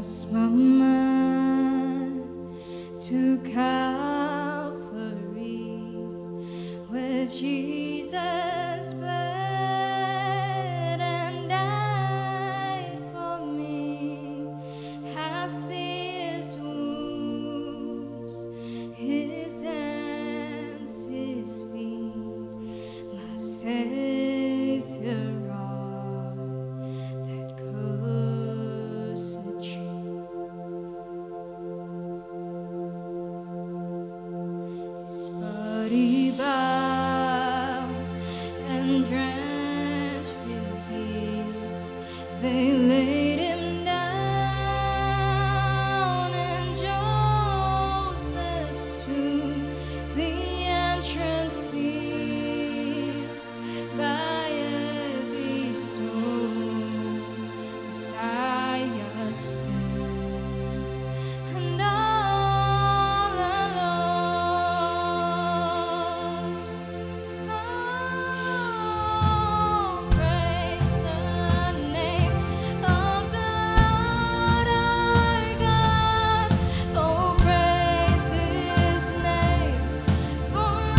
cast my mind to Calvary, where Jesus bled and died for me. I see his wounds, his hands, his feet, my Savior on that cursed tree. His body bowed and drenched in tears, they laid him down in Joseph's tomb, the entrance sealed by every stone. Messiah still and all alone. Oh, praise the name of the Lord our God. Oh, praise his name forevermore.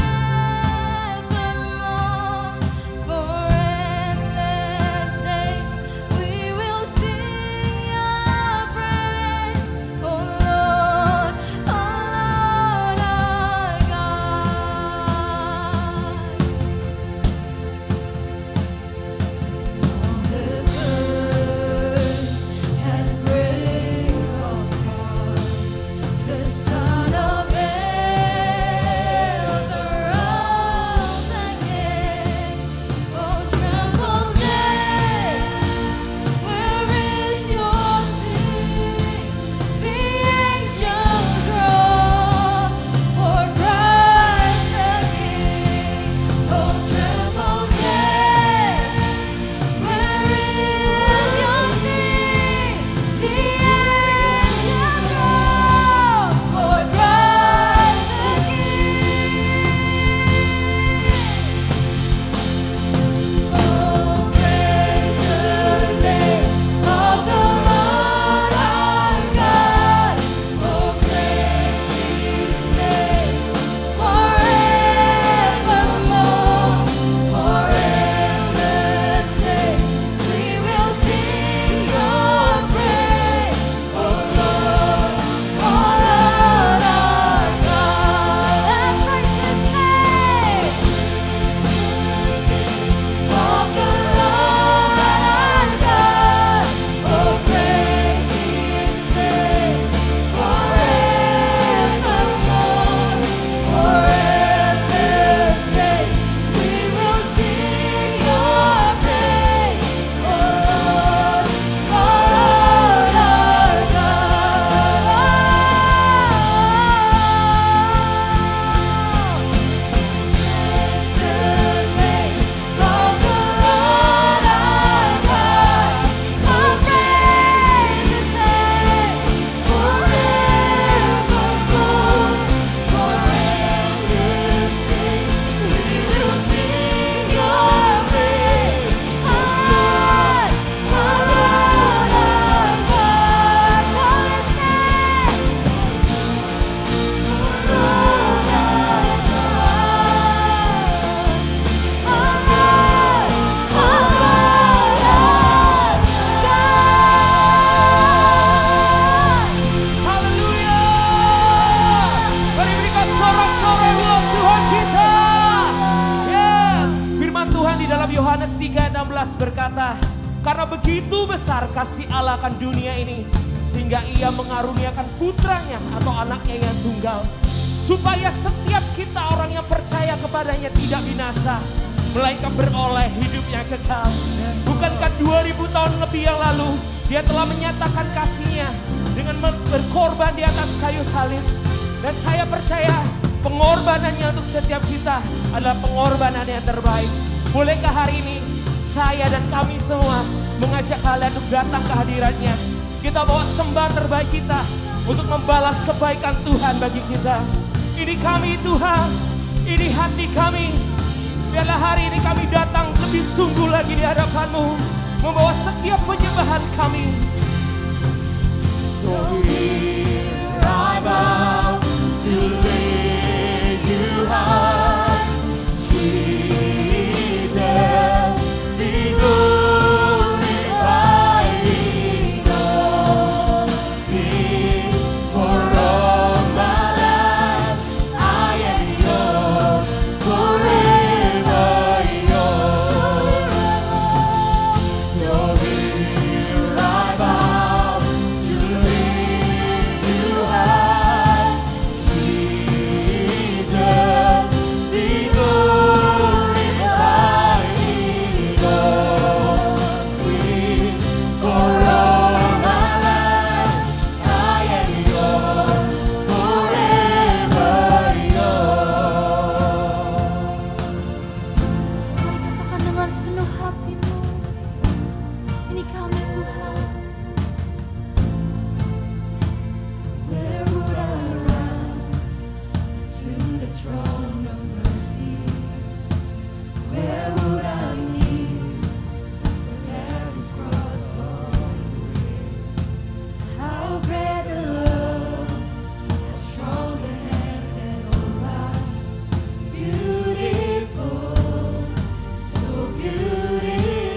For endless days we will sing your praise, oh Lord our God. On the third and break of dawn, the Son of ever rose again. Oh, tremble death, where is your sting? The angels roar for Christ the King. Oh, tremble death, where is your sting? The angels roar for Christ the King. Oh, praise the name of the Lord our God. Oh, praise his name forevermore. For endless days we will sing your praise, oh Lord our God. And praise his name of the Lord our God. Oh, praise his name forevermore. For endless days we will sing your praise, oh Lord our God. Praise the name of the Lord our God. Oh, praise his name forevermore. For endless days we will sing your praise, oh Lord our God. Call his name, oh Lord our Haleluya. Mari berikan sorak-sorai buat Tuhan kita. Yes. Firman Tuhan di dalam Yohanes 3:16 berkata, karena begitu besar kasih Allah akan dunia ini, sehingga ia mengaruniakan putranya atau anaknya yang tunggal, supaya setiap kita orang yang percaya kepadanya tidak binasa, melainkan beroleh hidup yang kekal. Bukankah 2000 tahun lebih yang lalu dia telah menyatakan kasihnya dengan berkorban di atas kayu salib. Dan saya percaya pengorbanannya untuk setiap kita adalah pengorbanan yang terbaik. Bolehkah hari ini saya dan kami semua mengajak kalian untuk datang ke hadiratnya. Kita bawa sembah terbaik kita untuk membalas kebaikan Tuhan bagi kita. Ini kami Tuhan, ini hati kami. Biarlah hari ini kami datang lebih sungguh lagi di hadapan-Mu, membawa setiap penyembahan kami. So here I bow to lift you high, Jesus, be glorified in all things. For all my life I am yours, forever yours. So here I bow to lift you high, Jesus, be glorified in all things. For all my life I am yours, forever yours. Mari katakan dengan sepenuh hatimu, ini kami Tuhan. Where would I run to the throne of mercy? Where would I kneel at His cross of grace? How great a love, how strong the hand that holds us. Beautiful, so beautiful.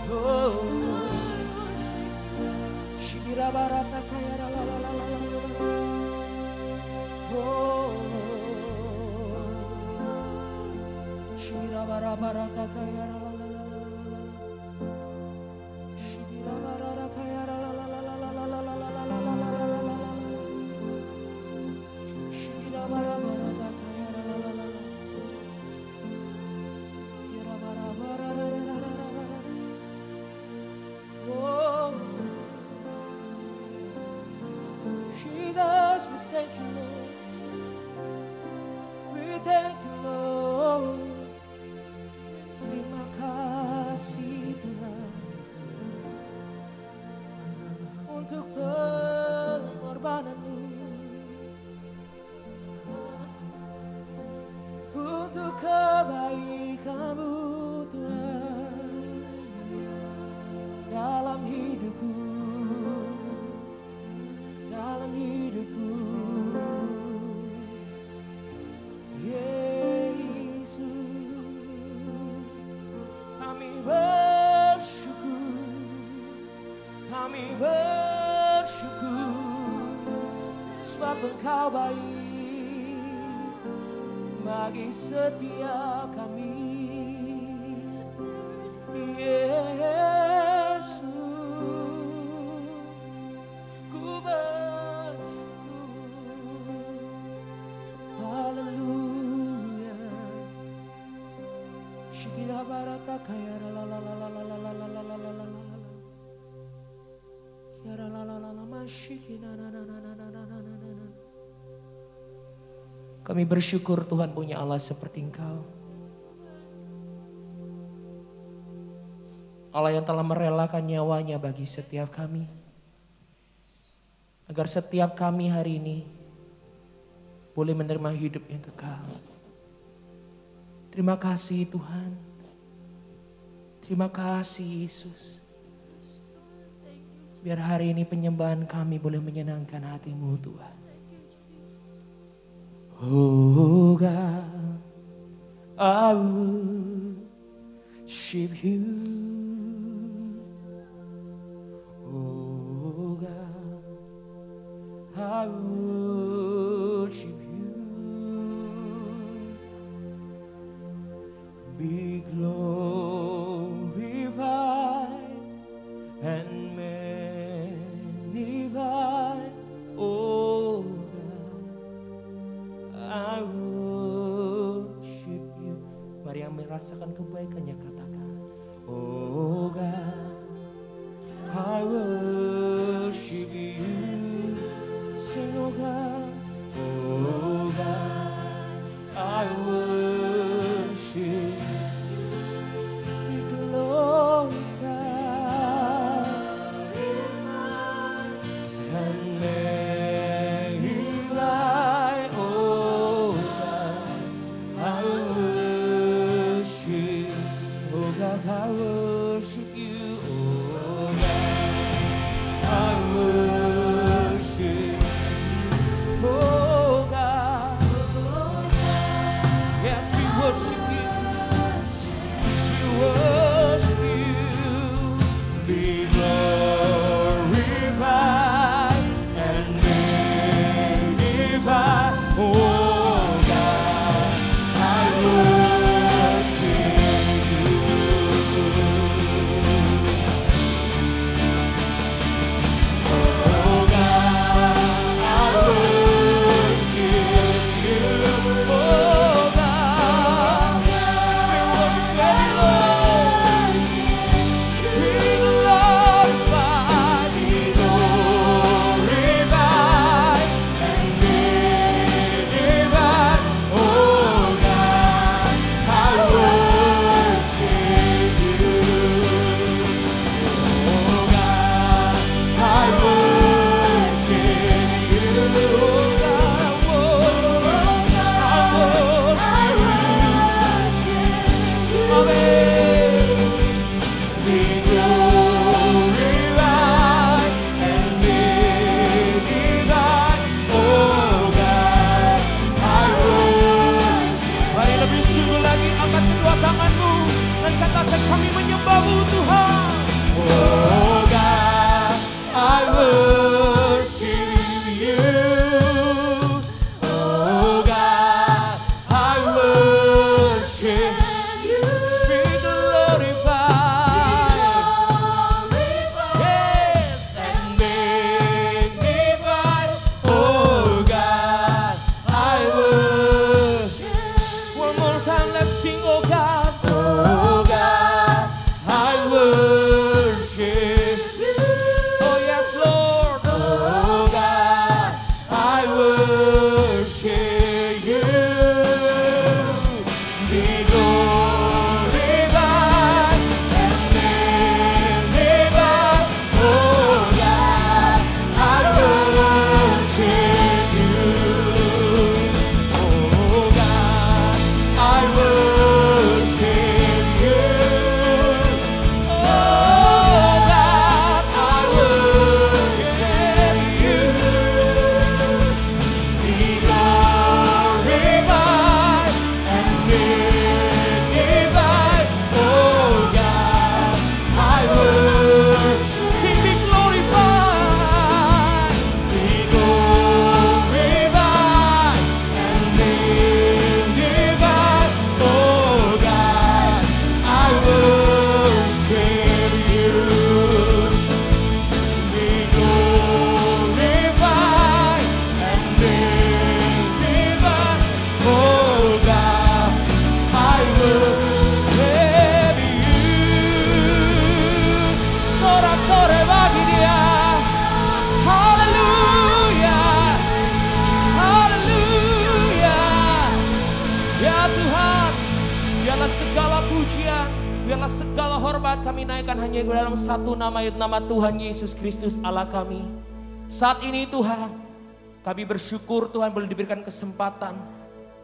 Oh, Shikira barata kaya la la la la la la la. Oh, Shikira barata kaya la la la la la la la. Shikira barata kaya la la la la la la la la la la la la la la la. Shikira barata kaya la la la la la. Shikira barata la la la la la. Oh, Jesus, we thank you, Lord. We thank you, Lord. Terima kasih Tuhan untuk pengorbanan-Mu, untuk kebaikan-Mu Tuhan dalam hidupku, dalam hidupku. Yesus, kami bersyukur, kami bersyukur sebab Engkau baik bagi setiap kami. Yesus, ku bersyukur. Haleluya. Shikira baraka kaya la la la la la la la la la la la la la. Yara la la la la mashikina na na na na na na na na. Kami bersyukur Tuhan punya Allah seperti Engkau. Allah yang telah merelakan nyawanya bagi setiap kami. Agar setiap kami hari ini boleh menerima hidup yang kekal. Terima kasih Tuhan. Terima kasih Yesus. Biar hari ini penyembahan kami boleh menyenangkan hati-Mu Tuhan. Oh God, I worship You. Oh God, I worship You. Be glorified and magnified, oh God, I worship You. Mari yang merasakan kebaikannya katakan, oh God, I worship You. Sing, oh God, I worship You. Be glorified and magnified, oh God, I worship biarlah segala hormat kami naikkan hanya dalam satu nama, yaitu nama Tuhan Yesus Kristus Allah kami. Saat ini Tuhan, kami bersyukur Tuhan boleh diberikan kesempatan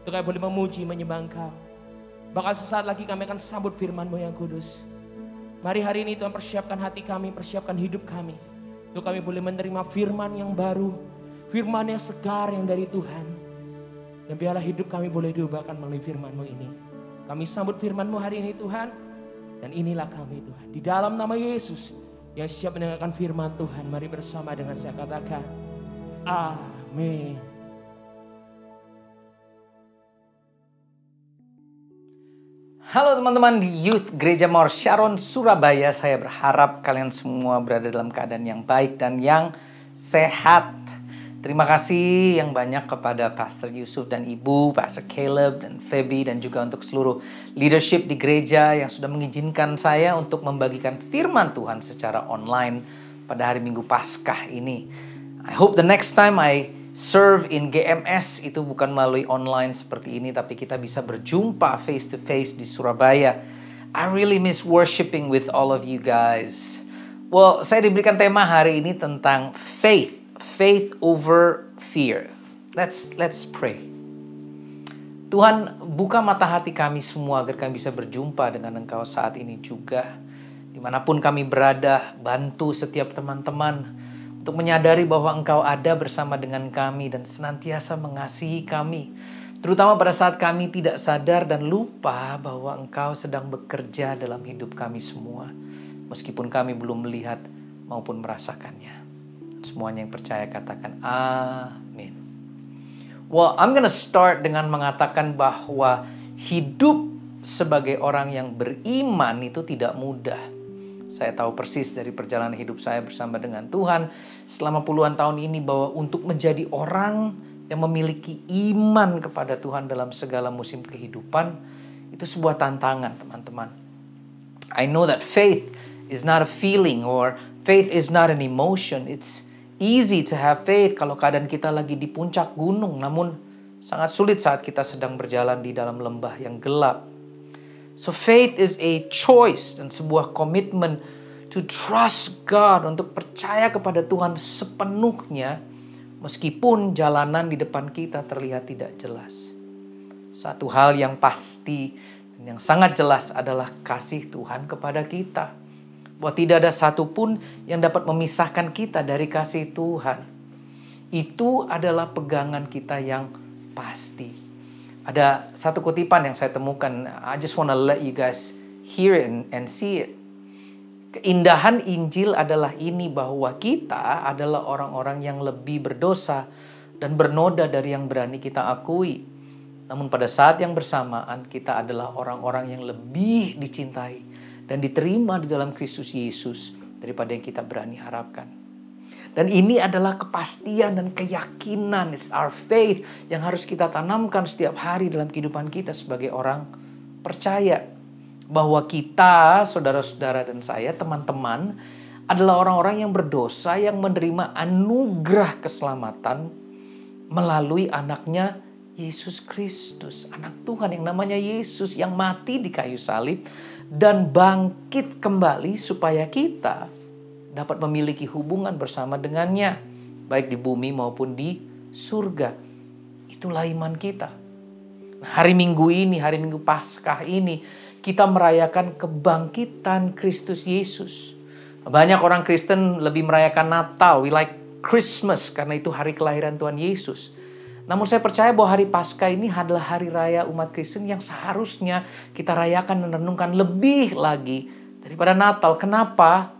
untuk kami boleh memuji, menyembah Engkau. Bahkan sesaat lagi kami akan sambut firman-Mu yang kudus. Mari hari ini Tuhan persiapkan hati kami, persiapkan hidup kami, untuk kami boleh menerima firman yang baru, firman yang segar yang dari Tuhan. Dan biarlah hidup kami boleh diubahkan melalui firman-Mu ini. Kami sambut firman-Mu hari ini Tuhan. Dan inilah kami Tuhan. Di dalam nama Yesus yang siap mendengarkan firman Tuhan. Mari bersama dengan saya katakan. Amin. Halo teman-teman di Youth Gereja Mawar Sharon Surabaya. Saya berharap kalian semua berada dalam keadaan yang baik dan yang sehat. Terima kasih yang banyak kepada Pastor Yusuf dan Ibu, Pastor Caleb dan Feby, dan juga untuk seluruh leadership di gereja yang sudah mengizinkan saya untuk membagikan firman Tuhan secara online pada hari Minggu Paskah ini. I hope the next time I serve in GMS itu bukan melalui online seperti ini, tapi kita bisa berjumpa face to face di Surabaya. I really miss worshiping with all of you guys. Well, saya diberikan tema hari ini tentang faith. Faith over fear. Let's pray. Tuhan, buka mata hati kami semua agar kami bisa berjumpa dengan Engkau saat ini juga. Dimanapun kami berada, bantu setiap teman-teman untuk menyadari bahwa Engkau ada bersama dengan kami dan senantiasa mengasihi kami. Terutama pada saat kami tidak sadar dan lupa bahwa Engkau sedang bekerja dalam hidup kami semua. Meskipun kami belum melihat maupun merasakannya. Semuanya yang percaya katakan amin. Well, I'm gonna start dengan mengatakan bahwa hidup sebagai orang yang beriman itu tidak mudah. Saya tahu persis dari perjalanan hidup saya bersama dengan Tuhan selama puluhan tahun ini bahwa untuk menjadi orang yang memiliki iman kepada Tuhan dalam segala musim kehidupan itu sebuah tantangan, teman-teman. I know that faith is not a feeling or faith is not an emotion. It's easy to have faith kalau keadaan kita lagi di puncak gunung, namun sangat sulit saat kita sedang berjalan di dalam lembah yang gelap. So faith is a choice dan sebuah komitmen to trust God, untuk percaya kepada Tuhan sepenuhnya meskipun jalanan di depan kita terlihat tidak jelas. Satu hal yang pasti dan yang sangat jelas adalah kasih Tuhan kepada kita. Bahwa tidak ada satupun yang dapat memisahkan kita dari kasih Tuhan. Itu adalah pegangan kita yang pasti. Ada satu kutipan yang saya temukan. I just want to let you guys hear it and see it. Keindahan Injil adalah ini, bahwa kita adalah orang-orang yang lebih berdosa dan bernoda dari yang berani kita akui. Namun pada saat yang bersamaan kita adalah orang-orang yang lebih dicintai dan diterima di dalam Kristus Yesus daripada yang kita berani harapkan. Dan ini adalah kepastian dan keyakinan. It's our faith yang harus kita tanamkan setiap hari dalam kehidupan kita sebagai orang percaya. Bahwa kita, saudara-saudara dan saya, teman-teman, adalah orang-orang yang berdosa yang menerima anugerah keselamatan melalui anaknya Yesus Kristus. Anak Tuhan yang namanya Yesus yang mati di kayu salib dan bangkit kembali supaya kita dapat memiliki hubungan bersama dengannya, baik di bumi maupun di surga. Itulah iman kita. Hari Minggu ini, hari Minggu Paskah ini, kita merayakan kebangkitan Kristus Yesus. Banyak orang Kristen lebih merayakan Natal, we like Christmas, karena itu hari kelahiran Tuhan Yesus. Namun saya percaya bahwa hari Paskah ini adalah hari raya umat Kristen yang seharusnya kita rayakan dan renungkan lebih lagi daripada Natal. Kenapa?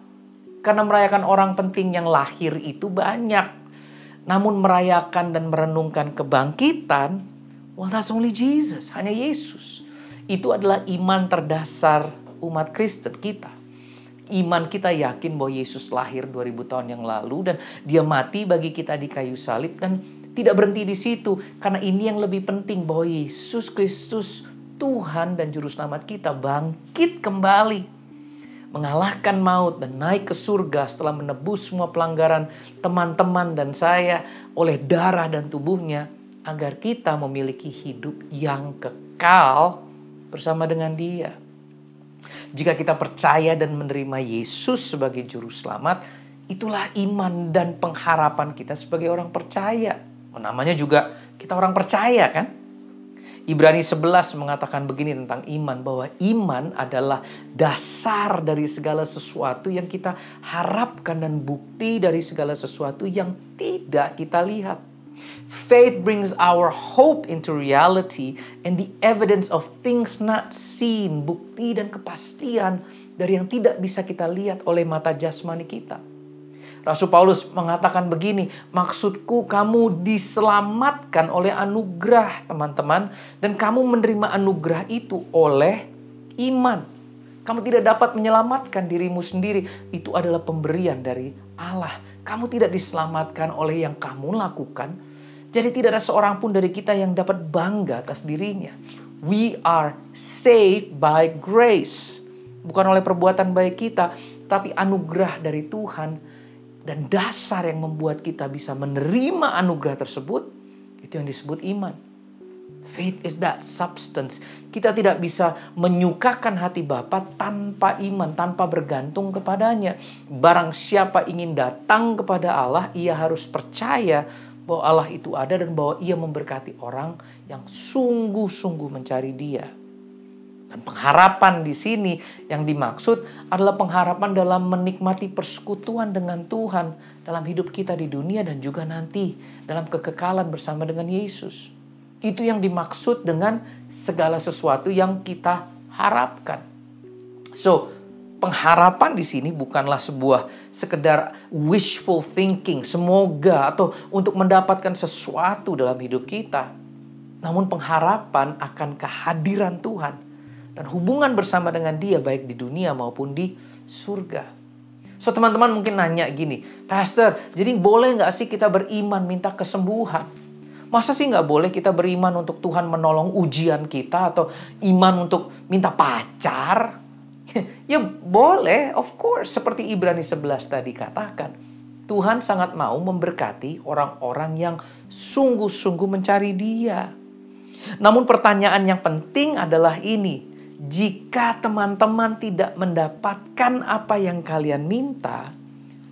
Karena merayakan orang penting yang lahir itu banyak. Namun merayakan dan merenungkan kebangkitan, well, that's only Jesus, hanya Yesus. Itu adalah iman terdasar umat Kristen kita. Iman kita yakin bahwa Yesus lahir 2000 tahun yang lalu dan Dia mati bagi kita di kayu salib, dan tidak berhenti di situ, karena ini yang lebih penting, bahwa Yesus Kristus, Tuhan dan Juru Selamat kita, bangkit kembali, mengalahkan maut dan naik ke surga setelah menebus semua pelanggaran teman-teman dan saya oleh darah dan tubuhnya, agar kita memiliki hidup yang kekal bersama dengan Dia. Jika kita percaya dan menerima Yesus sebagai juru selamat, itulah iman dan pengharapan kita sebagai orang percaya. Namanya juga kita orang percaya kan? Ibrani 11 mengatakan begini tentang iman, bahwa iman adalah dasar dari segala sesuatu yang kita harapkan dan bukti dari segala sesuatu yang tidak kita lihat. Faith brings our hope into reality and the evidence of things not seen, bukti dan kepastian dari yang tidak bisa kita lihat oleh mata jasmani kita. Rasul Paulus mengatakan begini, maksudku kamu diselamatkan oleh anugerah teman-teman. Dan kamu menerima anugerah itu oleh iman. Kamu tidak dapat menyelamatkan dirimu sendiri. Itu adalah pemberian dari Allah. Kamu tidak diselamatkan oleh yang kamu lakukan. Jadi tidak ada seorang pun dari kita yang dapat bangga atas dirinya. We are saved by grace. Bukan oleh perbuatan baik kita, tapi anugerah dari Tuhan. Dan dasar yang membuat kita bisa menerima anugerah tersebut, itu yang disebut iman. Faith is that substance. Kita tidak bisa menyukakan hati Bapa tanpa iman, tanpa bergantung kepadanya. Barang siapa ingin datang kepada Allah, ia harus percaya bahwa Allah itu ada dan bahwa ia memberkati orang yang sungguh-sungguh mencari Dia. Dan pengharapan di sini yang dimaksud adalah pengharapan dalam menikmati persekutuan dengan Tuhan dalam hidup kita di dunia dan juga nanti dalam kekekalan bersama dengan Yesus. Itu yang dimaksud dengan segala sesuatu yang kita harapkan. So, pengharapan di sini bukanlah sebuah sekedar wishful thinking, semoga atau untuk mendapatkan sesuatu dalam hidup kita. Namun pengharapan akan kehadiran Tuhan dan hubungan bersama dengan Dia baik di dunia maupun di surga. So teman-teman mungkin nanya gini, Pastor, jadi boleh nggak sih kita beriman minta kesembuhan? Masa sih nggak boleh kita beriman untuk Tuhan menolong ujian kita atau iman untuk minta pacar? Ya boleh, of course. Seperti Ibrani 11 tadi katakan, Tuhan sangat mau memberkati orang-orang yang sungguh-sungguh mencari Dia. Namun pertanyaan yang penting adalah ini, jika teman-teman tidak mendapatkan apa yang kalian minta,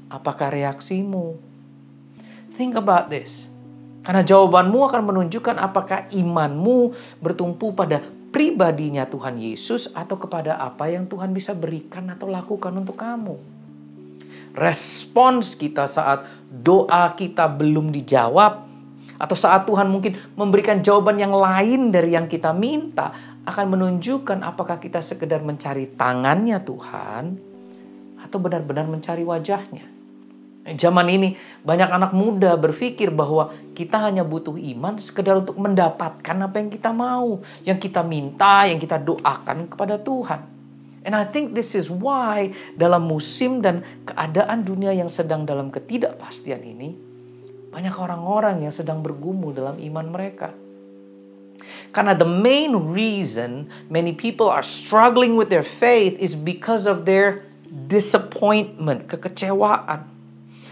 apakah reaksimu? Think about this. Karena jawabanmu akan menunjukkan apakah imanmu bertumpu pada pribadinya Tuhan Yesus atau kepada apa yang Tuhan bisa berikan atau lakukan untuk kamu. Respons kita saat doa kita belum dijawab atau saat Tuhan mungkin memberikan jawaban yang lain dari yang kita minta akan menunjukkan apakah kita sekedar mencari tangannya Tuhan atau benar-benar mencari wajahnya. Zaman ini banyak anak muda berpikir bahwa kita hanya butuh iman sekedar untuk mendapatkan apa yang kita mau, yang kita minta, yang kita doakan kepada Tuhan. And I think this is why dalam musim dan keadaan dunia yang sedang dalam ketidakpastian ini, banyak orang-orang yang sedang bergumul dalam iman mereka. Karena the main reason many people are struggling with their faith is because of their disappointment, kekecewaan.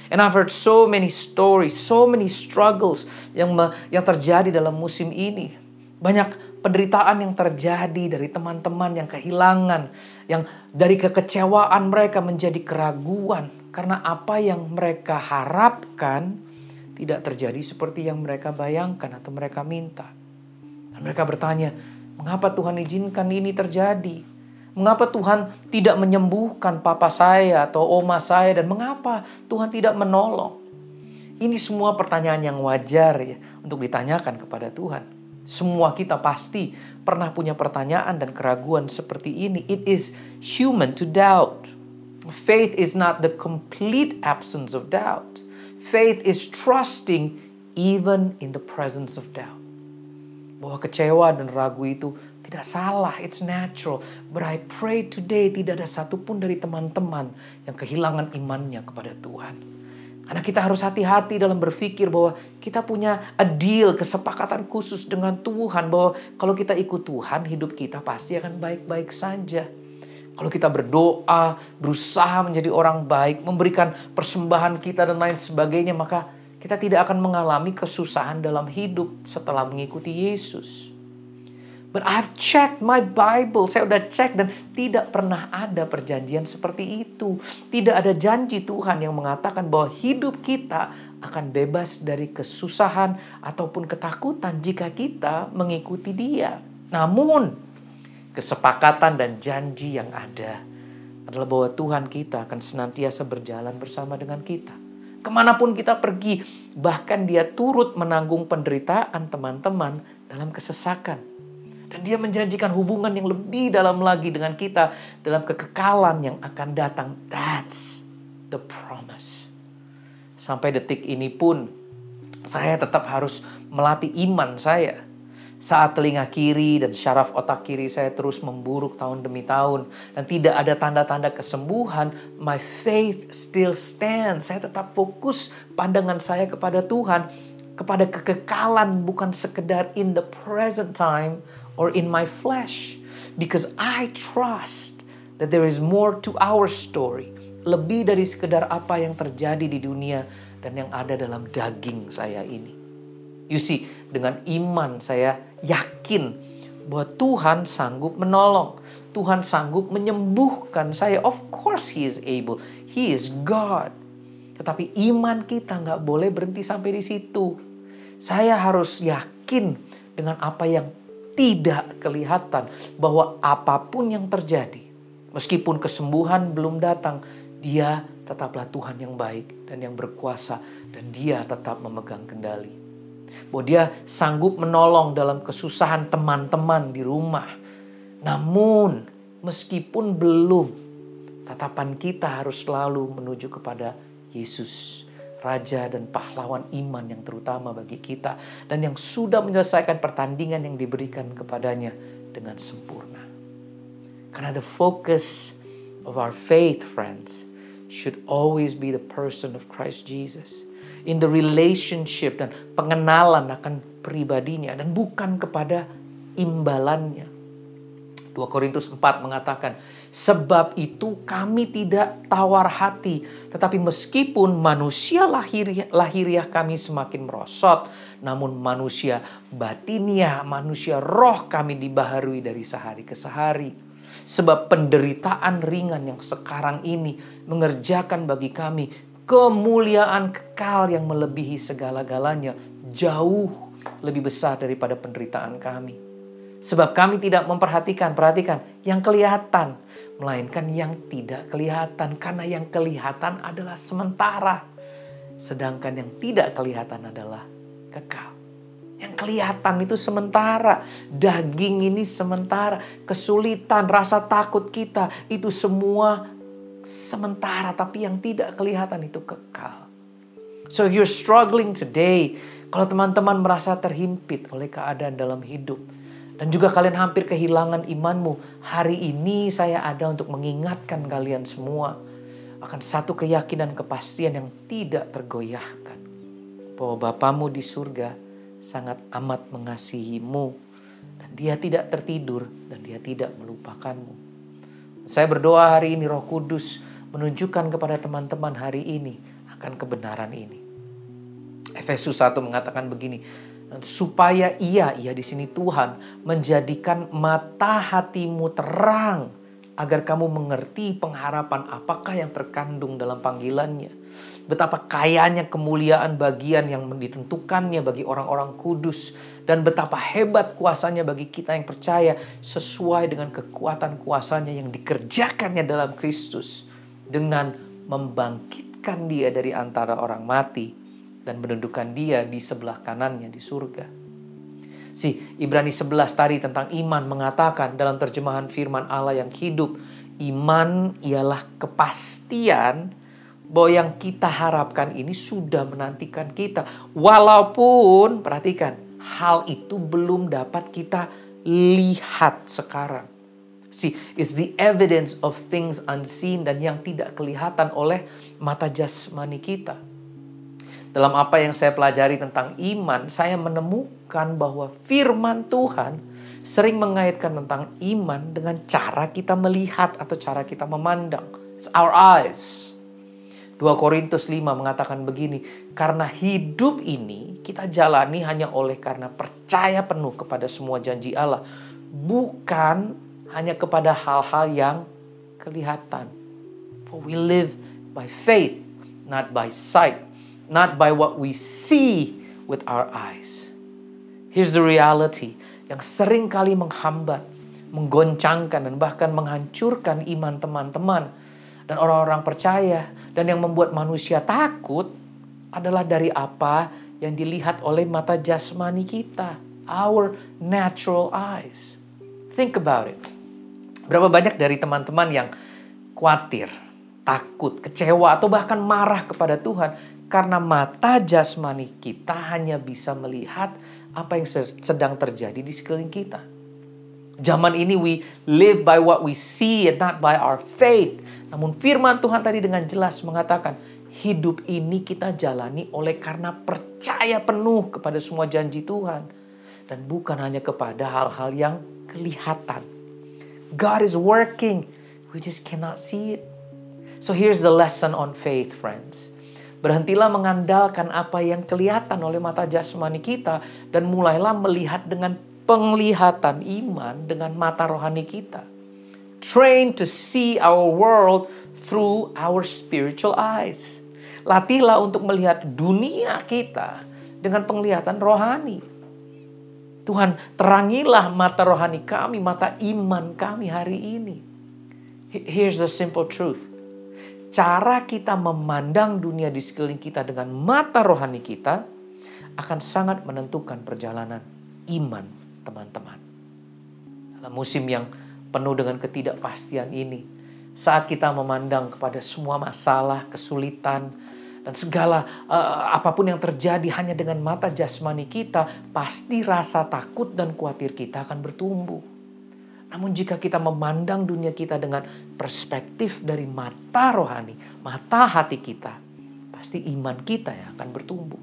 And I've heard so many stories, so many struggles yang terjadi dalam musim ini. Banyak penderitaan yang terjadi dari teman-teman yang kehilangan, yang dari kekecewaan mereka menjadi keraguan. Karena apa yang mereka harapkan tidak terjadi seperti yang mereka bayangkan atau mereka minta. Dan mereka bertanya, mengapa Tuhan izinkan ini terjadi? Mengapa Tuhan tidak menyembuhkan papa saya atau oma saya? Dan mengapa Tuhan tidak menolong? Ini semua pertanyaan yang wajar ya untuk ditanyakan kepada Tuhan. Semua kita pasti pernah punya pertanyaan dan keraguan seperti ini. It is human to doubt. Faith is not the complete absence of doubt. Faith is trusting even in the presence of doubt. Bahwa kecewa dan ragu itu tidak salah, it's natural. But I pray today tidak ada satupun dari teman-teman yang kehilangan imannya kepada Tuhan. Karena kita harus hati-hati dalam berpikir bahwa kita punya a deal, kesepakatan khusus dengan Tuhan. Bahwa kalau kita ikut Tuhan, hidup kita pasti akan baik-baik saja. Kalau kita berdoa, berusaha menjadi orang baik, memberikan persembahan kita dan lain sebagainya, maka kita tidak akan mengalami kesusahan dalam hidup setelah mengikuti Yesus. But I've checked my Bible. Saya udah cek dan tidak pernah ada perjanjian seperti itu. Tidak ada janji Tuhan yang mengatakan bahwa hidup kita akan bebas dari kesusahan ataupun ketakutan jika kita mengikuti Dia. Namun, kesepakatan dan janji yang ada adalah bahwa Tuhan kita akan senantiasa berjalan bersama dengan kita. Kemanapun kita pergi, bahkan Dia turut menanggung penderitaan teman-teman dalam kesesakan. Dan Dia menjanjikan hubungan yang lebih dalam lagi dengan kita dalam kekekalan yang akan datang. That's the promise. Sampai detik ini pun saya tetap harus melatih iman saya. Saat telinga kiri dan syaraf otak kiri saya terus memburuk tahun demi tahun dan tidak ada tanda-tanda kesembuhan, my faith still stands. Saya tetap fokus pandangan saya kepada Tuhan, kepada kekekalan, bukan sekedar in the present time or in my flesh. Because I trust that there is more to our story. Lebih dari sekedar apa yang terjadi di dunia dan yang ada dalam daging saya ini. You see, dengan iman saya yakin bahwa Tuhan sanggup menolong. Tuhan sanggup menyembuhkan saya. Of course He is able. He is God. Tetapi iman kita nggak boleh berhenti sampai di situ. Saya harus yakin dengan apa yang tidak kelihatan. Bahwa apapun yang terjadi, meskipun kesembuhan belum datang, Dia tetaplah Tuhan yang baik dan yang berkuasa. Dan Dia tetap memegang kendali. Bahwa Dia sanggup menolong dalam kesusahan teman-teman di rumah. Namun meskipun belum, tatapan kita harus selalu menuju kepada Yesus, Raja dan pahlawan iman yang terutama bagi kita. Dan yang sudah menyelesaikan pertandingan yang diberikan kepadanya dengan sempurna. Karena the focus of our faith, friends, should always be the person of Christ Jesus. In the relationship dan pengenalan akan pribadinya dan bukan kepada imbalannya. 2 Korintus 4 mengatakan, sebab itu kami tidak tawar hati, tetapi meskipun manusia lahiriah kami semakin merosot, namun manusia batiniah, manusia roh kami dibaharui dari sehari ke sehari. Sebab penderitaan ringan yang sekarang ini mengerjakan bagi kami kemuliaan kekal yang melebihi segala-galanya, jauh lebih besar daripada penderitaan kami. Sebab kami tidak memperhatikan, perhatikan, yang kelihatan, melainkan yang tidak kelihatan. Karena yang kelihatan adalah sementara, sedangkan yang tidak kelihatan adalah kekal. Yang kelihatan itu sementara, daging ini sementara, kesulitan, rasa takut kita, itu semua sementara, tapi yang tidak kelihatan itu kekal. So if you're struggling today, kalau teman-teman merasa terhimpit oleh keadaan dalam hidup, dan juga kalian hampir kehilangan imanmu, hari ini saya ada untuk mengingatkan kalian semua akan satu keyakinan kepastian yang tidak tergoyahkan. Bahwa Bapamu di surga sangat amat mengasihimu, dan Dia tidak tertidur, dan Dia tidak melupakanmu. Saya berdoa hari ini Roh Kudus menunjukkan kepada teman-teman hari ini akan kebenaran ini. Efesus 1 mengatakan begini, supaya ia di sini Tuhan menjadikan mata hatimu terang agar kamu mengerti pengharapan apakah yang terkandung dalam panggilannya. Betapa kayanya kemuliaan bagian yang ditentukannya bagi orang-orang kudus. Dan betapa hebat kuasanya bagi kita yang percaya sesuai dengan kekuatan kuasanya yang dikerjakannya dalam Kristus. Dengan membangkitkan Dia dari antara orang mati dan menundukkan Dia di sebelah kanannya di surga. Ibrani 11 tadi tentang iman mengatakan dalam terjemahan firman Allah yang hidup, iman ialah kepastian bahwa yang kita harapkan ini sudah menantikan kita. Walaupun, perhatikan, hal itu belum dapat kita lihat sekarang. It's the evidence of things unseen dan yang tidak kelihatan oleh mata jasmani kita. Dalam apa yang saya pelajari tentang iman, saya menemukan bahwa firman Tuhan sering mengaitkan tentang iman dengan cara kita melihat atau cara kita memandang. It's our eyes. 2 Korintus 5 mengatakan begini, karena hidup ini kita jalani hanya oleh karena percaya penuh kepada semua janji Allah. bukan hanya kepada hal-hal yang kelihatan. For we live by faith, not by sight, not by what we see with our eyes. Here's the reality yang sering kali menghambat, menggoncangkan, dan bahkan menghancurkan iman teman-teman dan orang-orang percaya, dan yang membuat manusia takut adalah dari apa yang dilihat oleh mata jasmani kita, our natural eyes. Think about it. Berapa banyak dari teman-teman yang khawatir, takut, kecewa, atau bahkan marah kepada Tuhan karena mata jasmani kita hanya bisa melihat apa yang sedang terjadi di sekeliling kita. Zaman ini we live by what we see and not by our faith. Namun firman Tuhan tadi dengan jelas mengatakan, hidup ini kita jalani oleh karena percaya penuh kepada semua janji Tuhan. Dan bukan hanya kepada hal-hal yang kelihatan. God is working. We just cannot see it. So here's the lesson on faith, friends. Berhentilah mengandalkan apa yang kelihatan oleh mata jasmani kita dan mulailah melihat dengan penglihatan iman dengan mata rohani kita. Train to see our world through our spiritual eyes. Latihlah untuk melihat dunia kita dengan penglihatan rohani. Tuhan, terangilah mata rohani kami, mata iman kami hari ini. Here's the simple truth. Cara kita memandang dunia di sekeliling kita dengan mata rohani kita akan sangat menentukan perjalanan iman teman-teman. Dalam musim yang penuh dengan ketidakpastian ini, saat kita memandang kepada semua masalah, kesulitan, dan segala apapun yang terjadi hanya dengan mata jasmani kita, pasti rasa takut dan khawatir kita akan bertumbuh. Namun jika kita memandang dunia kita dengan perspektif dari mata rohani, mata hati kita, pasti iman kita yang akan bertumbuh.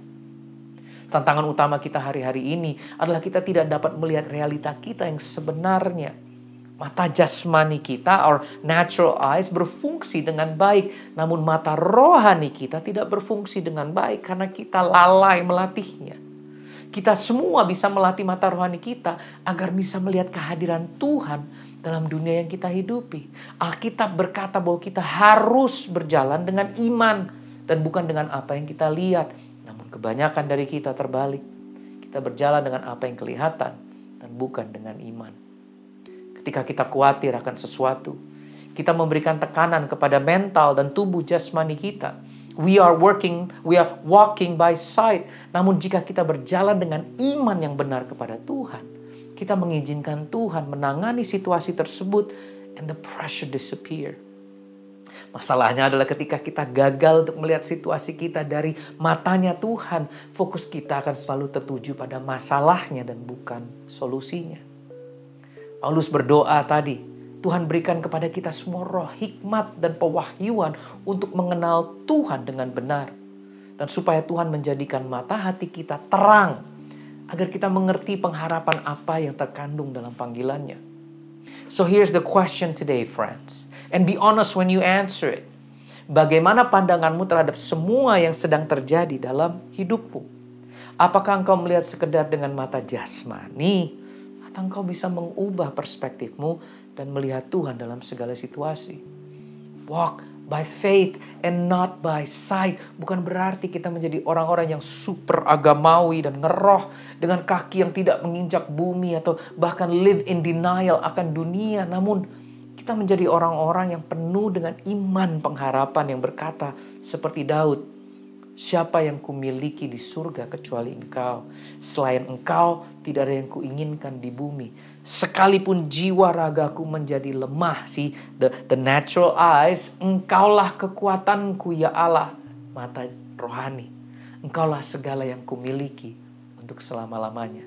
Tantangan utama kita hari-hari ini adalah kita tidak dapat melihat realita kita yang sebenarnya. Mata jasmani kita, our natural eyes, berfungsi dengan baik. Namun mata rohani kita tidak berfungsi dengan baik karena kita lalai melatihnya. Kita semua bisa melatih mata rohani kita agar bisa melihat kehadiran Tuhan dalam dunia yang kita hidupi. Alkitab berkata bahwa kita harus berjalan dengan iman dan bukan dengan apa yang kita lihat. Namun kebanyakan dari kita terbalik. Kita berjalan dengan apa yang kelihatan dan bukan dengan iman. Ketika kita khawatir akan sesuatu, kita memberikan tekanan kepada mental dan tubuh jasmani kita. We are walking by sight. Namun jika kita berjalan dengan iman yang benar kepada Tuhan, kita mengizinkan Tuhan menangani situasi tersebut and the pressure disappear. Masalahnya adalah ketika kita gagal untuk melihat situasi kita dari matanya Tuhan, fokus kita akan selalu tertuju pada masalahnya dan bukan solusinya. Paulus berdoa tadi, Tuhan berikan kepada kita semua roh hikmat dan pewahyuan untuk mengenal Tuhan dengan benar. Dan supaya Tuhan menjadikan mata hati kita terang, agar kita mengerti pengharapan apa yang terkandung dalam panggilannya. So here's the question today, friends. And be honest when you answer it. Bagaimana pandanganmu terhadap semua yang sedang terjadi dalam hidupmu? Apakah engkau melihat sekedar dengan mata jasmani? Atau engkau bisa mengubah perspektifmu dan melihat Tuhan dalam segala situasi? Walk by faith and not by sight. Bukan berarti kita menjadi orang-orang yang super agamawi dan ngeroh dengan kaki yang tidak menginjak bumi atau bahkan live in denial akan dunia. Namun kita menjadi orang-orang yang penuh dengan iman pengharapan yang berkata seperti Daud, siapa yang kumiliki di surga kecuali engkau? Selain engkau tidak ada yang kuinginkan di bumi. Sekalipun jiwa ragaku menjadi lemah, the natural eyes, engkaulah kekuatanku ya Allah, mata rohani. Engkaulah segala yang kumiliki untuk selama-lamanya.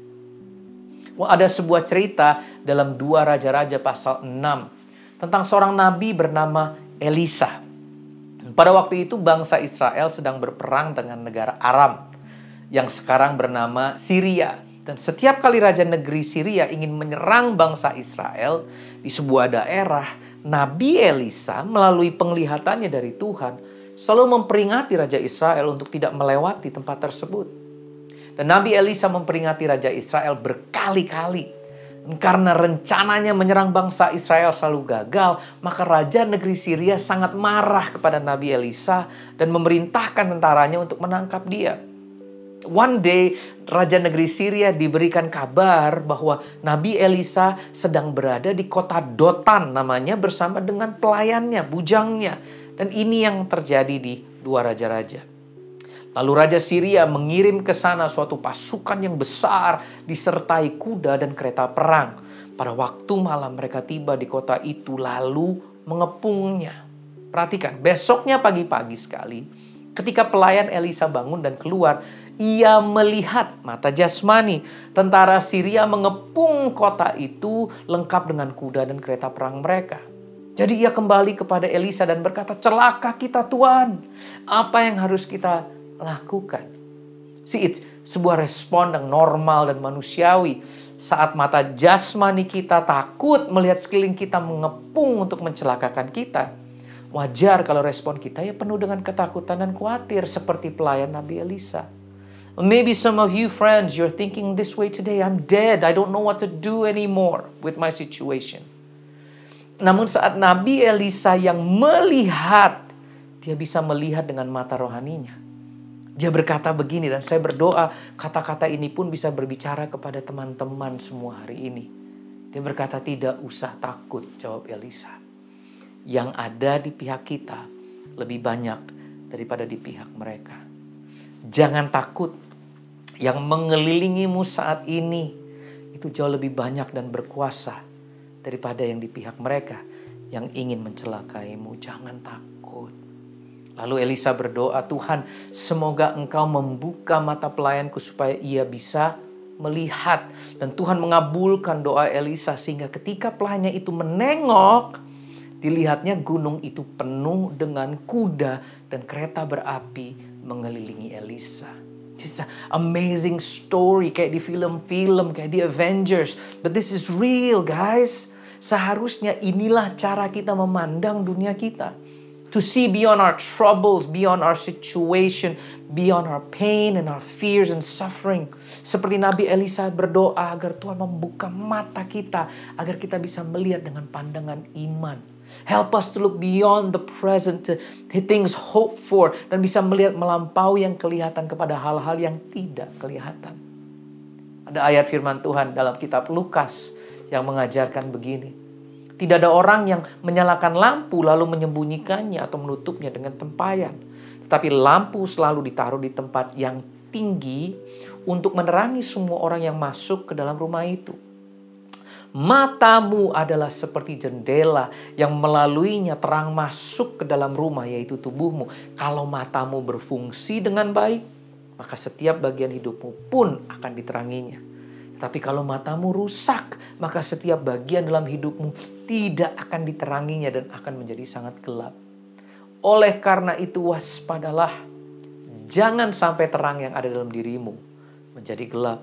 Ada sebuah cerita dalam 2 Raja-Raja pasal 6 tentang seorang nabi bernama Elisa. Pada waktu itu bangsa Israel sedang berperang dengan negara Aram yang sekarang bernama Syria. Dan setiap kali raja negeri Syria ingin menyerang bangsa Israel di sebuah daerah, Nabi Elisa melalui penglihatannya dari Tuhan selalu memperingati raja Israel untuk tidak melewati tempat tersebut. Dan Nabi Elisa memperingati raja Israel berkali-kali. Karena rencananya menyerang bangsa Israel selalu gagal, maka Raja negeri Syria sangat marah kepada Nabi Elisa dan memerintahkan tentaranya untuk menangkap dia. One day, Raja negeri Syria diberikan kabar bahwa Nabi Elisa sedang berada di kota Dotan namanya bersama dengan pelayannya, bujangnya. Dan ini yang terjadi di 2 Raja-Raja. Lalu Raja Syria mengirim ke sana suatu pasukan yang besar disertai kuda dan kereta perang. Pada waktu malam mereka tiba di kota itu lalu mengepungnya. Perhatikan, besoknya pagi-pagi sekali ketika pelayan Elisa bangun dan keluar, ia melihat mata jasmani tentara Syria mengepung kota itu lengkap dengan kuda dan kereta perang mereka. Jadi ia kembali kepada Elisa dan berkata, "Celaka kita Tuan, apa yang harus kita lakukan?" See, it's sebuah respon yang normal dan manusiawi. Saat mata jasmani kita takut melihat sekeliling kita mengepung untuk mencelakakan kita, wajar kalau respon kita ya penuh dengan ketakutan dan khawatir seperti pelayan Nabi Elisa. Maybe some of you friends, you're thinking this way today, I'm dead, I don't know what to do anymore with my situation. Namun saat Nabi Elisa yang melihat, dia bisa melihat dengan mata rohaninya. Dia berkata begini, dan saya berdoa kata-kata ini pun bisa berbicara kepada teman-teman semua hari ini. Dia berkata, "Tidak usah takut," jawab Elisa. Yang ada di pihak kita lebih banyak daripada di pihak mereka. Jangan takut, yang mengelilingimu saat ini itu jauh lebih banyak dan berkuasa daripada yang di pihak mereka yang ingin mencelakaimu. Jangan takut. Lalu Elisa berdoa, "Tuhan, semoga Engkau membuka mata pelayanku supaya ia bisa melihat." Dan Tuhan mengabulkan doa Elisa sehingga ketika pelayannya itu menengok, dilihatnya gunung itu penuh dengan kuda dan kereta berapi mengelilingi Elisa. It's an amazing story, kayak di film-film, kayak di Avengers. But this is real, guys. Seharusnya inilah cara kita memandang dunia kita. To see beyond our troubles, beyond our situation, beyond our pain and our fears and suffering. Seperti Nabi Elisa berdoa agar Tuhan membuka mata kita, agar kita bisa melihat dengan pandangan iman. Help us to look beyond the present to things hoped for. Dan bisa melihat melampaui yang kelihatan kepada hal-hal yang tidak kelihatan. Ada ayat firman Tuhan dalam kitab Lukas yang mengajarkan begini. Tidak ada orang yang menyalakan lampu lalu menyembunyikannya atau menutupnya dengan tempayan. Tetapi lampu selalu ditaruh di tempat yang tinggi untuk menerangi semua orang yang masuk ke dalam rumah itu. Matamu adalah seperti jendela yang melaluinya terang masuk ke dalam rumah, yaitu tubuhmu. Kalau matamu berfungsi dengan baik, maka setiap bagian hidupmu pun akan diteranginya. Tapi kalau matamu rusak, maka setiap bagian dalam hidupmu tidak akan diteranginya dan akan menjadi sangat gelap. Oleh karena itu waspadalah, jangan sampai terang yang ada dalam dirimu menjadi gelap.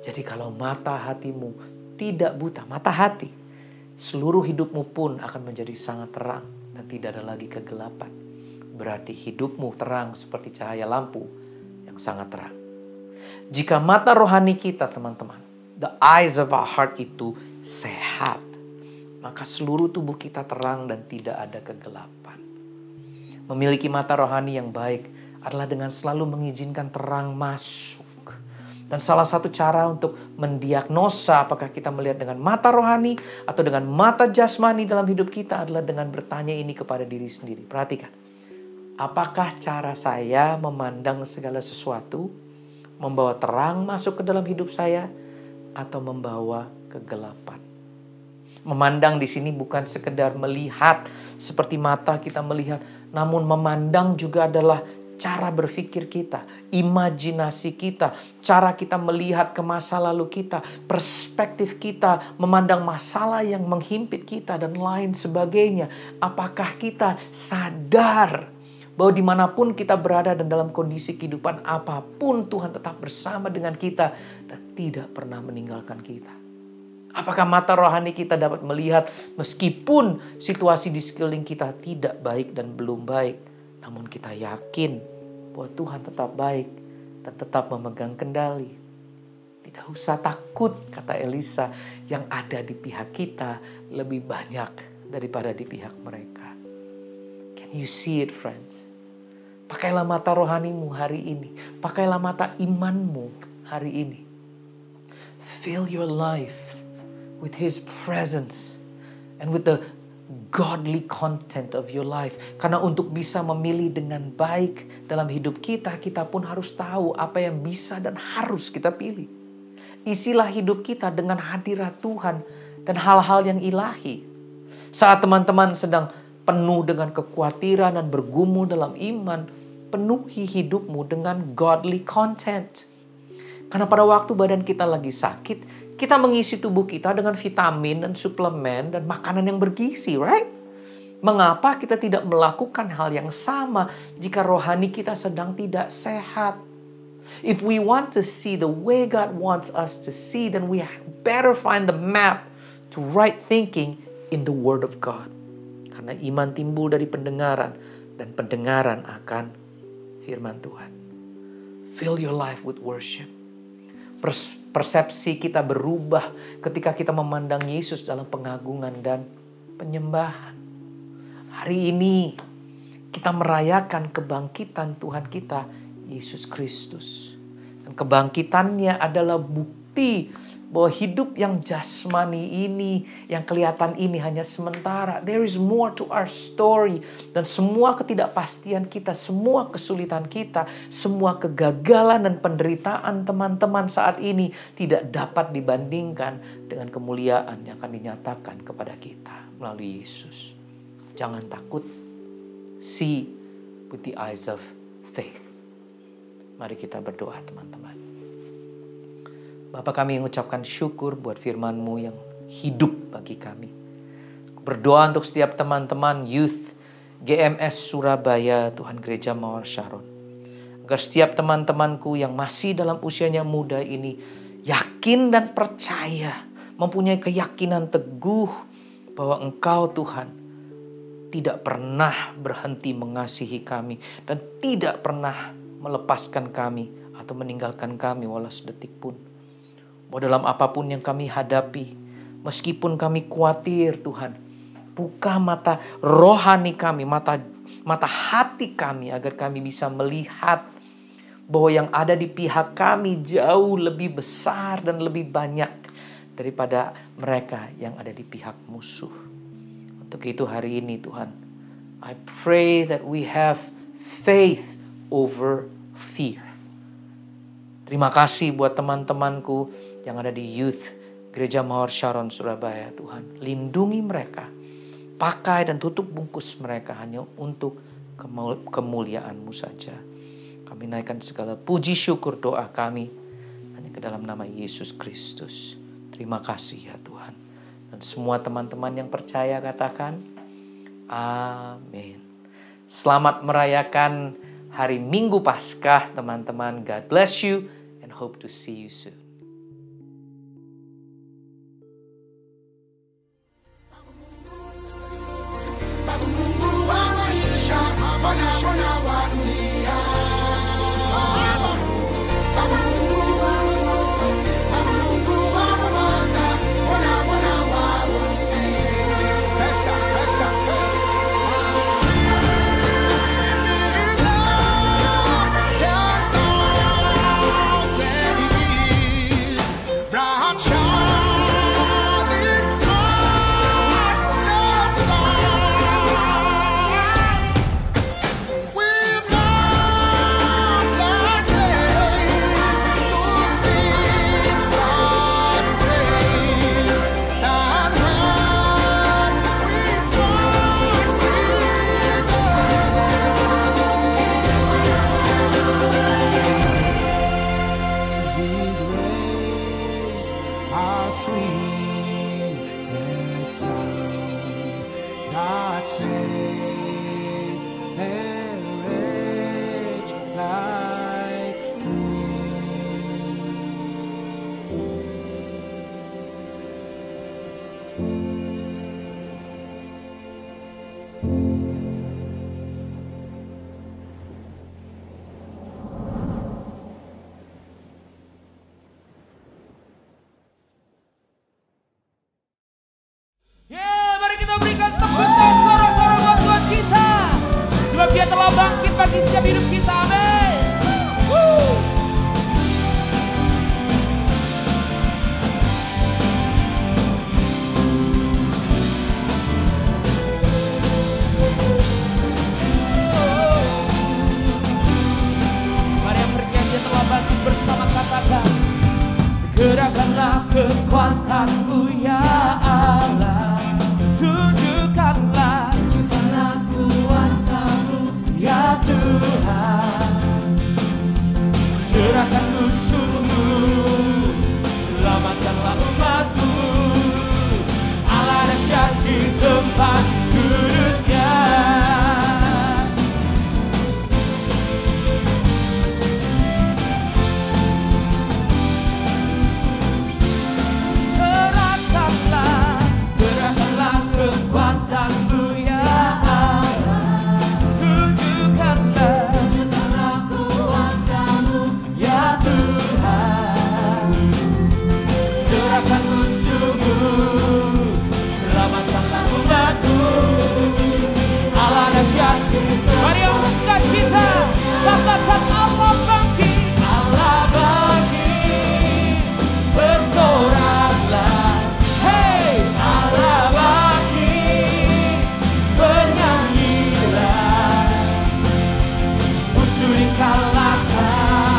Jadi kalau mata hatimu tidak buta, mata hati, seluruh hidupmu pun akan menjadi sangat terang dan tidak ada lagi kegelapan. Berarti hidupmu terang seperti cahaya lampu yang sangat terang. Jika mata rohani kita, teman-teman, the eyes of our heart itu sehat, maka seluruh tubuh kita terang dan tidak ada kegelapan. Memiliki mata rohani yang baik adalah dengan selalu mengizinkan terang masuk. Dan salah satu cara untuk mendiagnosa apakah kita melihat dengan mata rohani atau dengan mata jasmani dalam hidup kita adalah dengan bertanya ini kepada diri sendiri. Perhatikan, apakah cara saya memandang segala sesuatu membawa terang masuk ke dalam hidup saya atau membawa kegelapan? Memandang di sini bukan sekedar melihat seperti mata kita melihat, namun memandang juga adalah cara berpikir kita, imajinasi kita, cara kita melihat ke masa lalu kita, perspektif kita, memandang masalah yang menghimpit kita dan lain sebagainya. Apakah kita sadar bahwa dimanapun kita berada dan dalam kondisi kehidupan apapun, Tuhan tetap bersama dengan kita dan tidak pernah meninggalkan kita? Apakah mata rohani kita dapat melihat meskipun situasi di sekeliling kita tidak baik dan belum baik, namun kita yakin bahwa Tuhan tetap baik dan tetap memegang kendali? Tidak usah takut, kata Elisa, yang ada di pihak kita lebih banyak daripada di pihak mereka. Can you see it, friends? Pakailah mata rohanimu hari ini. Pakailah mata imanmu hari ini. Fill your life with His presence and with the godly content of your life. Karena untuk bisa memilih dengan baik dalam hidup kita, kita pun harus tahu apa yang bisa dan harus kita pilih. Isilah hidup kita dengan hadirat Tuhan dan hal-hal yang ilahi. Saat teman-teman sedang penuh dengan kekhawatiran dan bergumul dalam iman, penuhi hidupmu dengan godly content. Karena pada waktu badan kita lagi sakit, kita mengisi tubuh kita dengan vitamin dan suplemen dan makanan yang bergizi, right? Mengapa kita tidak melakukan hal yang sama jika rohani kita sedang tidak sehat? If we want to see the way God wants us to see, then we better find the map to right thinking in the Word of God. Karena iman timbul dari pendengaran dan pendengaran akan firman Tuhan. Fill your life with worship. Persepsi kita berubah ketika kita memandang Yesus dalam pengagungan dan penyembahan. Hari ini kita merayakan kebangkitan Tuhan kita, Yesus Kristus. Dan kebangkitannya adalah bukti bahwa hidup yang jasmani ini, yang kelihatan ini hanya sementara. There is more to our story. Dan semua ketidakpastian kita, semua kesulitan kita, semua kegagalan dan penderitaan teman-teman saat ini tidak dapat dibandingkan dengan kemuliaan yang akan dinyatakan kepada kita melalui Yesus. Jangan takut. See with the eyes of faith. Mari kita berdoa, teman-teman. Bapa, kami mengucapkan syukur buat firman-Mu yang hidup bagi kami. Berdoa untuk setiap teman-teman youth GMS Surabaya, Tuhan Gereja Mawar Sharon. Agar setiap teman-temanku yang masih dalam usianya muda ini yakin dan percaya, mempunyai keyakinan teguh bahwa Engkau Tuhan tidak pernah berhenti mengasihi kami dan tidak pernah melepaskan kami atau meninggalkan kami walau sedetik pun. Bahwa dalam apapun yang kami hadapi, meskipun kami khawatir, Tuhan, buka mata rohani kami, mata hati kami agar kami bisa melihat bahwa yang ada di pihak kami jauh lebih besar dan lebih banyak daripada mereka yang ada di pihak musuh. Untuk itu hari ini Tuhan, I pray that we have faith over fear. Terima kasih buat teman-temanku yang ada di youth Gereja Mawar Sharon Surabaya, Tuhan. Lindungi mereka. Pakai dan tutup bungkus mereka hanya untuk kemuliaan-Mu saja. Kami naikkan segala puji syukur doa kami hanya ke dalam nama Yesus Kristus. Terima kasih ya Tuhan. Dan semua teman-teman yang percaya katakan, amin. Selamat merayakan hari Minggu Paskah teman-teman. God bless you and hope to see you soon. dalam hidup kita. Amin. Woo. Mari yang perjanjian telah bangkit bersama, katakan, gerakkanlah kekuatanmu ya Allah, tunjukkanlah kuasamu ya Tuhan, serahkan musuhmu, selamatkanlah umatmu, Allah dahsyat di tempat kudusnya. Gerakkanlah kekuatanmu ya Allah, tunjukkanlah kuasamu ya Tuhan, serahkan musuhmu, selamatkanlah umatmu, Allah dahsyat. Mari yang sukacita, katakan Allah bangkit, Allah bangkit, bersoraklah. Hey, Allah bangkit, bernyanyilah, musuh dikalahkan,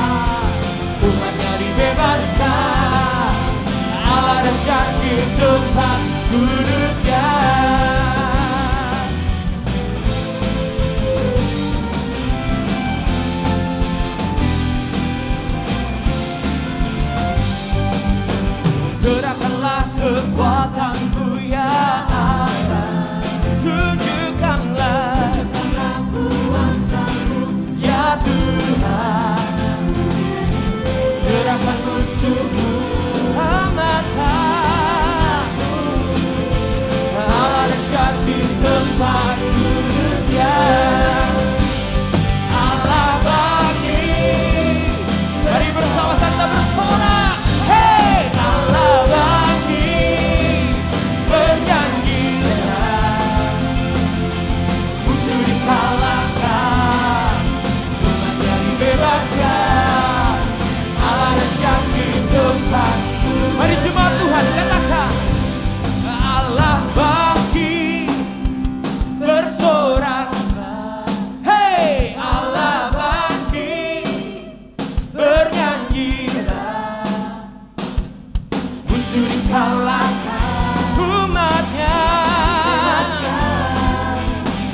umatnya dibebaskan, Allah dahsyat di tempat kudusnya. Gerakkanlah kekuatanmu ya Allah, tunjukkanlah kuasamu ya Tuhan, serahkan musuhmu, selamatkan, Allah dahsyat di tempat kudusnya. Allah bangkit, mari bersama-sama kita bersorak. Hey, Allah bangkit, bernyanyilah, musuh dikalahkan, umatnya dibebaskan, Allah dahsyat di tempat. Mari jemaat Tuhan katakan, Allah bangkit, bersoraklah. Hey, Allah bangkit, bernyanyilah, musuh dikalahkan, umatnya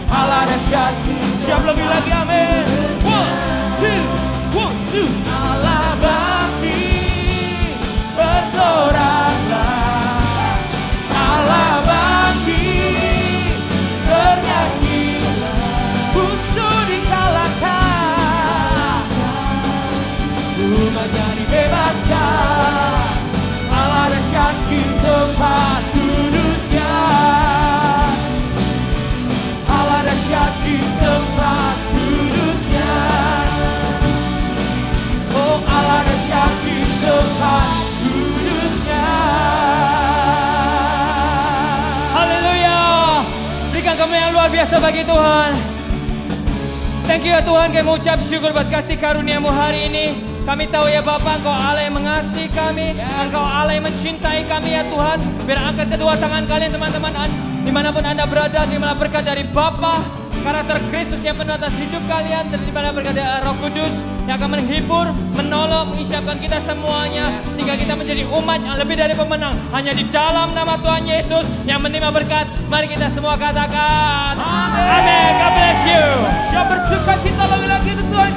Allah dahsyat. Siap lebih lagi, amin. 1, 2, 1, 2. Allah bangkit, bersoraklah, Allah bangkit, bernyanyilah, musuh dikalahkan, umatnya dibebaskan, Allah dahsyat di tempat kudusnya, Allah dahsyat di tempat kudusnya, oh Allah dahsyat di tempat kudusnya. Haleluya. Berikan kami yang luar biasa bagi Tuhan. Thank you ya Tuhan, kami mengucap syukur buat kasih karunia-Mu hari ini. Kami tahu ya Bapa, Engkau Allah yang mengasihi kami, Engkau Allah yang mencintai kami ya Tuhan. Biar angkat kedua tangan kalian teman-teman, dimanapun Anda berada, terimalah berkat dari Bapa, karakter Kristus yang penuh atas hidup kalian, terimalah berkat dari Roh Kudus yang akan menghibur, menolong, mengisapkan kita semuanya, sehingga kita menjadi umat yang lebih dari pemenang. Hanya di dalam nama Tuhan Yesus yang menerima berkat, mari kita semua katakan Amin. God bless you. Siap bersuka cita lebih lagi untuk Tuhan